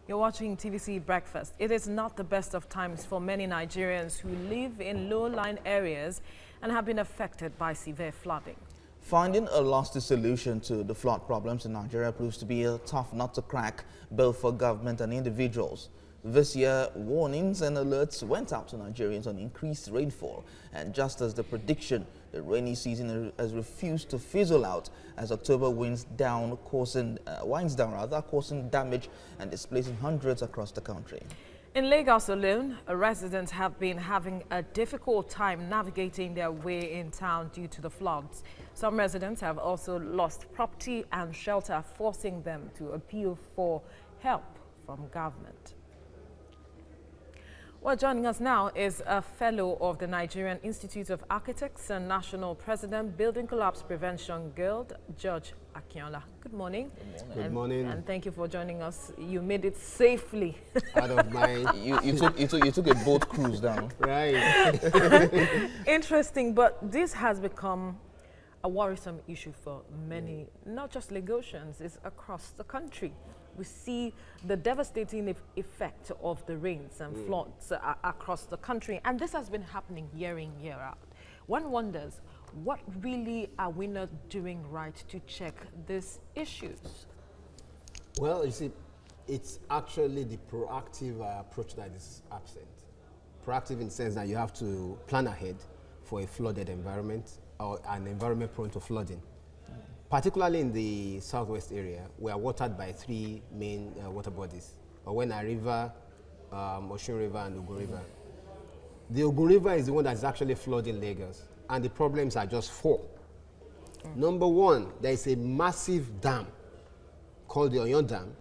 You're watching TVC Breakfast. It is not the best of times for many Nigerians who live in low-lying areas and have been affected by severe flooding. Finding a lasting solution to the flood problems in Nigeria proves to be a tough nut to crack, both for government and individuals. This year, warnings and alerts went out to Nigerians on increased rainfall, and just as the prediction, the rainy season has refused to fizzle out as October winds down, causing damage and displacing hundreds across the country. In Lagos alone, residents have been having a difficult time navigating their way in town due to the floods. Some residents have also lost property and shelter, forcing them to appeal for help from government. Well, joining us now is a fellow of the Nigerian Institute of Architects and National President, Building Collapse Prevention Guild, George Akinola. Good morning. Good morning. And thank you for joining us. You made it safely. Out of my... you took a boat cruise down. Right. Interesting, but this has become a worrisome issue for many, not just Lagosians, it's across the country. We see the devastating effect of the rains and floods across the country, and this has been happening year in, year out. One wonders, what really are we not doing right to check these issues? Well, you see, it's actually the proactive approach that is absent. Proactive in the sense that you have to plan ahead for a flooded environment or an environment prone to flooding. Particularly in the southwest area, we are watered by three main water bodies: Owena River, Osun River, and Ogun River. The Ogun River is the one that is actually flooding Lagos, and the problems are just four. Number one, there is a massive dam called the Oyon Dam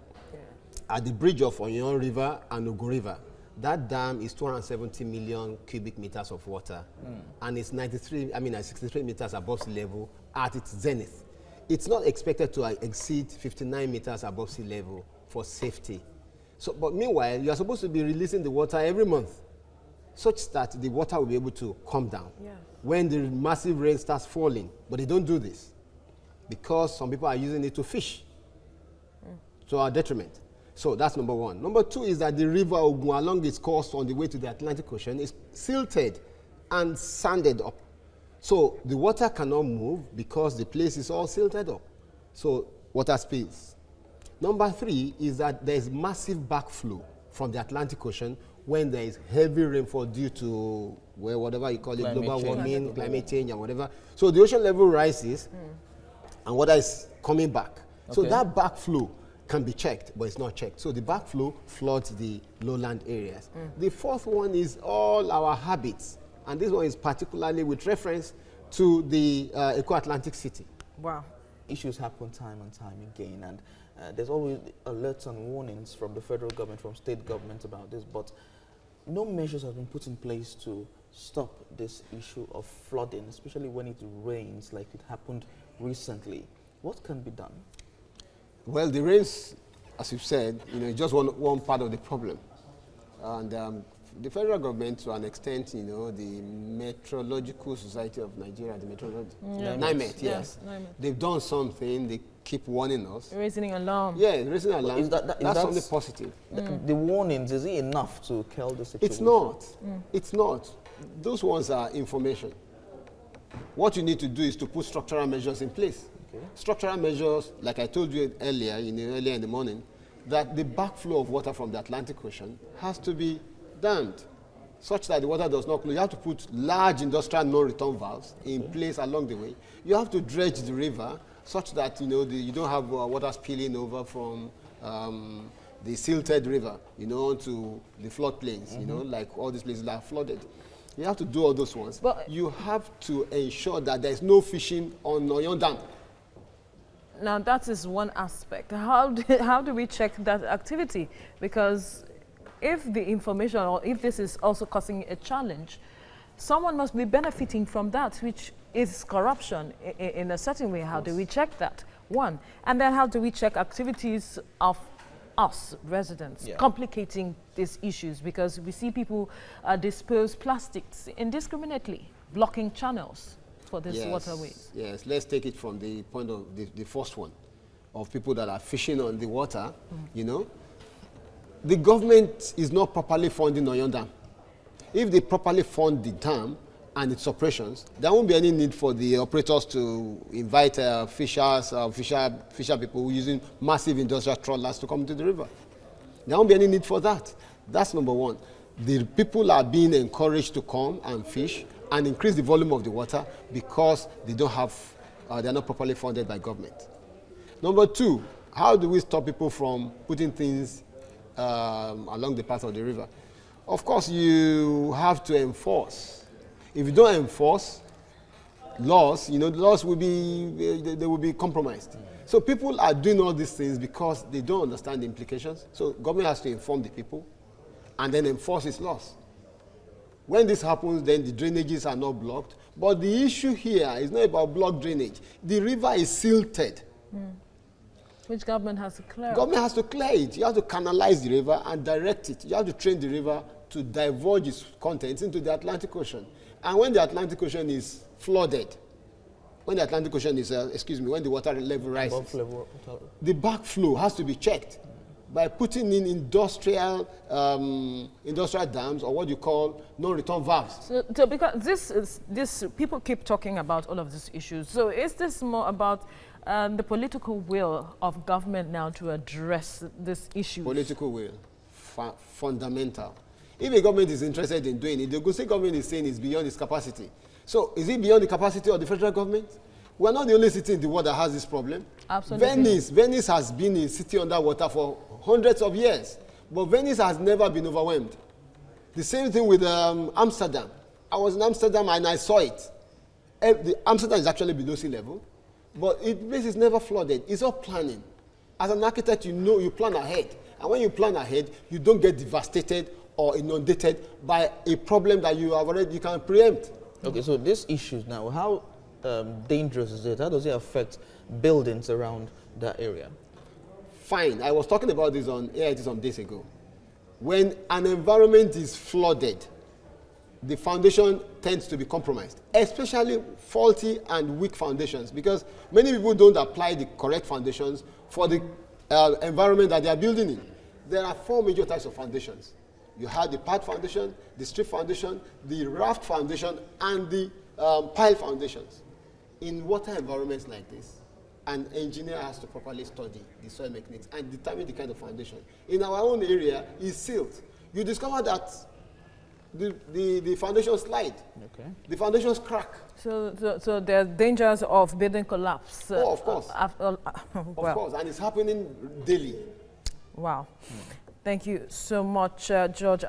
at the bridge of Oyon River and Ogun River. That dam is 270 million cubic meters of water, and it's 63 meters above sea level at its zenith. It's not expected to exceed 59 meters above sea level for safety. So, but meanwhile, you are supposed to be releasing the water every month, such that the water will be able to come down when the massive rain starts falling. But they don't do this because some people are using it to fish to our detriment. So that's number one. Number two is that the river Ogun, along its course on the way to the Atlantic Ocean, is silted and sanded up. So the water cannot move because the place is all silted up. So water spills. Number three is that there is massive backflow from the Atlantic Ocean when there is heavy rainfall due to whatever you call it, global warming, climate change, and whatever. So the ocean level rises and water is coming back. Okay. So that backflow can be checked, but it's not checked. So the backflow floods the lowland areas. The fourth one is all our habits. And this one is particularly with reference to the Eco-Atlantic City. Wow. Issues happen time and time again, and there's always alerts and warnings from the federal government, from state government about this, but no measures have been put in place to stop this issue of flooding, especially when it rains like it happened recently. What can be done? Well, the rains, as you've said, is just one part of the problem. And the federal government, to an extent, the Meteorological Society of Nigeria, the NIMET, yes. NIMET. They've done something. They keep warning us. Raising alarm. Yeah, raising alarm. That's something positive. The warnings, is it enough to kill the situation? It's not. It's not. Those ones are information. What you need to do is to put structural measures in place. Okay. Structural measures, like I told you earlier in the morning, that the backflow of water from the Atlantic Ocean has to be dammed, such that the water does not flow. You have to put large industrial no-return valves in place along the way. You have to dredge the river such that you don't have water spilling over from the silted river, onto the floodplains, like all these places that are flooded. You have to do all those ones. But you have to ensure that there is no fishing on Oyon Dam. Now that is one aspect. How do we check that activity? Because if the information, or if this is also causing a challenge, someone must be benefiting from that, which is corruption in a certain way. How do we check that? One. And then how do we check activities of us, residents, complicating these issues? Because we see people dispose plastics indiscriminately, blocking channels for these waterways. Yes, let's take it from the point of the first one, of people that are fishing on the water, the government is not properly funding Oyon Dam. If they properly fund the dam and its operations, there won't be any need for the operators to invite fishers, fisher people using massive industrial trawlers to come into the river. There won't be any need for that. That's number one. The people are being encouraged to come and fish and increase the volume of the water because they don't have, they're not properly funded by government. Number two, how do we stop people from putting things along the path of the river? Of course, you have to enforce. If you don't enforce laws, the laws will be compromised. So people are doing all these things because they don't understand the implications. So government has to inform the people and then enforce its laws. When this happens, then the drainages are not blocked. But the issue here is not about blocked drainage. The river is silted. Which government has to clear? Government has to clear it. You have to canalize the river and direct it. You have to train the river to divulge its contents into the Atlantic Ocean. And when the Atlantic Ocean is flooded, when the Atlantic Ocean is, when the water level rises, the backflow has to be checked by putting in industrial dams, or what you call non-return valves. So because this people keep talking about all of these issues. So is this more about the political will of government now to address this issue? Political will, fundamental. If a government is interested in doing it, the good government is saying it's beyond its capacity. So is it beyond the capacity of the federal government? We're not the only city in the world that has this problem. Absolutely. Venice has been a city underwater for hundreds of years, but Venice has never been overwhelmed. The same thing with Amsterdam. I was in Amsterdam and I saw it. Amsterdam is actually below sea level, but the place is never flooded. It's all planning. As an architect, you plan ahead. And when you plan ahead, you don't get devastated or inundated by a problem that you can preempt. Okay, so these issues now, how dangerous is it? How does it affect buildings around that area? Fine. I was talking about this on AIT some days ago. When an environment is flooded, the foundation tends to be compromised, especially faulty and weak foundations, because many people don't apply the correct foundations for the environment that they are building in. There are 4 major types of foundations. You have the pad foundation, the strip foundation, the raft foundation, and the pile foundations. In water environments like this, an engineer has to properly study the soil mechanics and determine the kind of foundation. In our own area, it's silt. You discover that the foundation slide. Okay. The foundations crack. So there are dangers of building collapse. Of course. Well. Of course, and it's happening daily. Wow. Thank you so much, George.